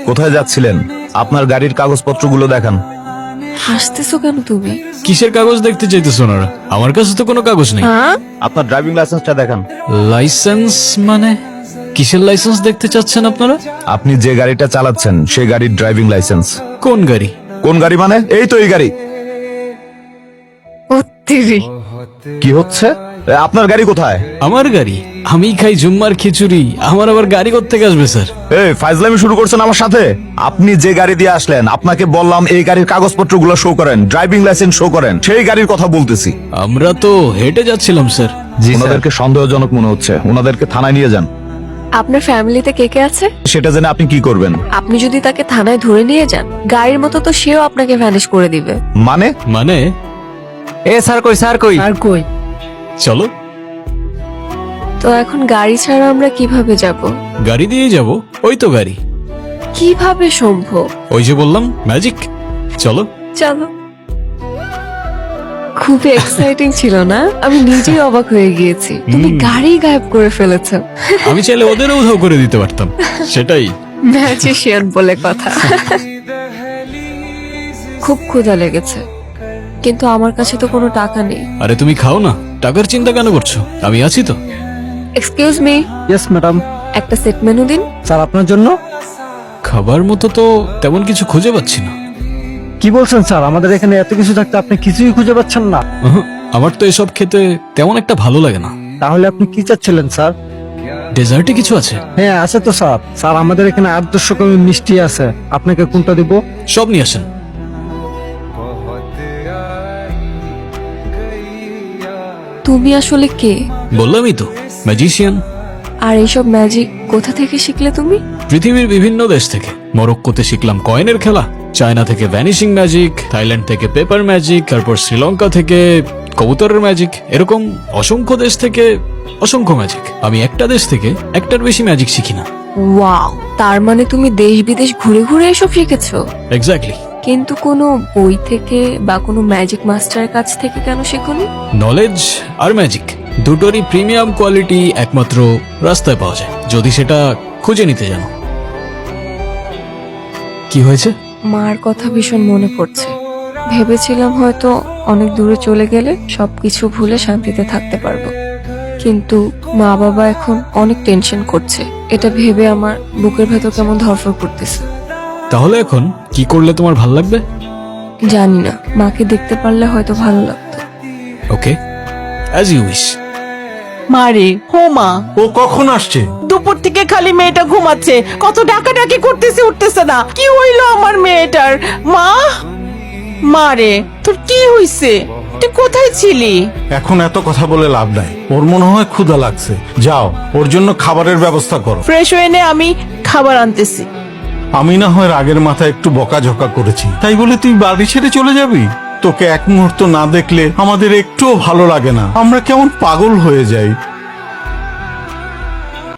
কোথায় যাচ্ছিলেন? আপনার গাড়ির কাগজপত্রগুলো দেখান। হাসতেছো কেন তুমি? কিসের কাগজ দেখতে চাইতেছো ওনারা? আমার কাছে তো কোনো কাগজ নেই। হ্যাঁ, আপনার ড্রাইভিং লাইসেন্সটা দেখান। লাইসেন্স মানে? কিসের লাইসেন্স দেখতে চাচ্ছেন আপনারা? আপনি যে গাড়িটা চালাচ্ছেন সেই গাড়ির ড্রাইভিং লাইসেন্স। কোন গাড়ি? কোন গাড়ি মানে? এই তো এই গাড়ি। অত্তিরি। কি হচ্ছে? আপনার গাড়ি কোথায়? আমার গাড়ি? আমি খাই জুম্মার খিচুড়ি, আমার আবার গাড়ি কোত্থেকে আসবে স্যার? এই ফাইজলামি শুরু করছেন আমার সাথে? আপনি যে গাড়ি দিয়ে আসলেন, আপনাকে বললাম এই গাড়ির কাগজপত্রগুলো শো করেন, ড্রাইভিং লাইসেন্স শো করেন। সেই গাড়ির কথা বলতেছি। আমরা তো হেঁটে যাচ্ছিলাম স্যার। ওনাদেরকে সন্দেহজনক মনে হচ্ছে, ওনাদেরকে থানায় নিয়ে যান। আপনার ফ্যামিলিতে কে কে আছে? সেটা জেনে আপনি কি করবেন? আপনি যদি তাকে থানায় ধরে নিয়ে যান, গাড়ির মতো তো সেও আপনাকে ভ্যানিশ করে দিবে। মানে? মানে এ স্যার কই, স্যার কই? আর কই? চলো। তো এখন গাড়ি ছাড়া আমরা কিভাবে যাব? গাড়ি দিয়ে যাব। ওই তো গাড়ি। কিভাবে সম্ভব? ওই যে বললাম, ম্যাজিক। চলো। চলো। খুবই এক্সাইটিং ছিল না? আমি নিজেই অবাক হয়ে গিয়েছি। তুমি গাড়ি গায়েব করে ফেলেছো। আমি চাইলে ওদেরও উধাও করে দিতে পারতাম। সেটাই। ম্যাজিশিয়ান বলে কথা। খুব ক্ষুধা লেগেছে, কিন্তু আমার কাছে তো কোনো টাকা নেই। আরে তুমি খাও না, টাকার চিন্তা কেন করছো? আমি আছি তো। Excuse me, yes madam. একটা সেট মেনু দিন। স্যার আপনার জন্য। খাবার মতো তো তেমন কিছু খুঁজে পাচ্ছি না। কি বলছেন স্যার? আমাদের এখানে এত কিছু থাকতে আপনি কিছুই খুঁজে পাচ্ছেন না? উহুঁ, আমার তো এসব খেতে তেমন একটা ভালো লাগে না। তাহলে আপনি কি চাচ্ছিলেন স্যার? ডেজার্টে কিছু আছে? হ্যাঁ আছে তো স্যার। স্যার আমাদের এখানে 800 রকমের মিষ্টি আছে, আপনাকে কোনটা দিব? সব নিয়ে আসেন। তুমি আসলে কে? বললামই তো, ম্যাজিশিয়ান। আর এইসব ম্যাজিক কোথা থেকে শিখলে তুমি? পৃথিবীর বিভিন্ন দেশ থেকে। মরক্কোতে শিখলাম কয়েনের খেলা, চায়না থেকে ভ্যানিশিং ম্যাজিক, থাইল্যান্ড থেকে পেপার ম্যাজিক, তারপর শ্রীলঙ্কা থেকে কবুতরের ম্যাজিক। এরকম অসংখ্য দেশ থেকে অসংখ্য ম্যাজিক। আমি একটা দেশ থেকে একটার বেশি ম্যাজিক শিখি না। ওয়াও, তার মানে তুমি দেশ বিদেশ ঘুরে ঘুরে এসব শিখেছো? এক্স্যাক্টলি। কিন্তু কোনো বই থেকে বা কোনো ম্যাজিক মাস্টারের কাছ থেকে কেন শেখোনি? নলেজ আর ম্যাজিক দুটোরই প্রিমিয়াম কোয়ালিটি একমাত্র রাস্তায় পাওয়া যায়, যদি সেটা খুঁজে নিতে জানো। কি হয়েছে? মার কথা ভীষণ মনে পড়ছে। ভেবেছিলাম হয়তো অনেক দূরে চলে গেলে সবকিছু ভুলে শান্তিতে থাকতে পারবো, কিন্তু মা বাবা এখন অনেক টেনশন করছে। এটা ভেবে আমার বুকের ভেতর কেমন ধরফর করতেছে। তাহলে এখন কি করলে তোমার ভাল লাগবে? জানি না, মাকে দেখতে পারলে হয়তো ভালো লাগতো। ওকে, অ্যাজ ইউ উইশ। মারে হো মা, ও কখন আসছে? দুপুর থেকে খালি মেয়েটা ঘুমাচ্ছে, কত ডাকাডাকি করতেছে, উঠতেছে না। কি হইলো আমার মেয়েটার? মা, মারে তোর কি হইছে? তুই কোথায় ছিলি? এখন এত কথা বলে লাভ নাই। ওর মনে হয় ক্ষুধা লাগছে, যাও ওর জন্য খাবারের ব্যবস্থা করো। ফ্রেশ হয়ে নে, আমি খাবার আনতেছি। আমি না হয় রাগের মাথায় একটু বকাঝকা করেছি, তাই বলে তুই বাড়ি ছেড়ে চলে যাবি? তোকে এক মুহূর্ত না দেখলে আমাদের একটুও ভালো লাগে না, আমরা কেমন পাগল হয়ে যাই।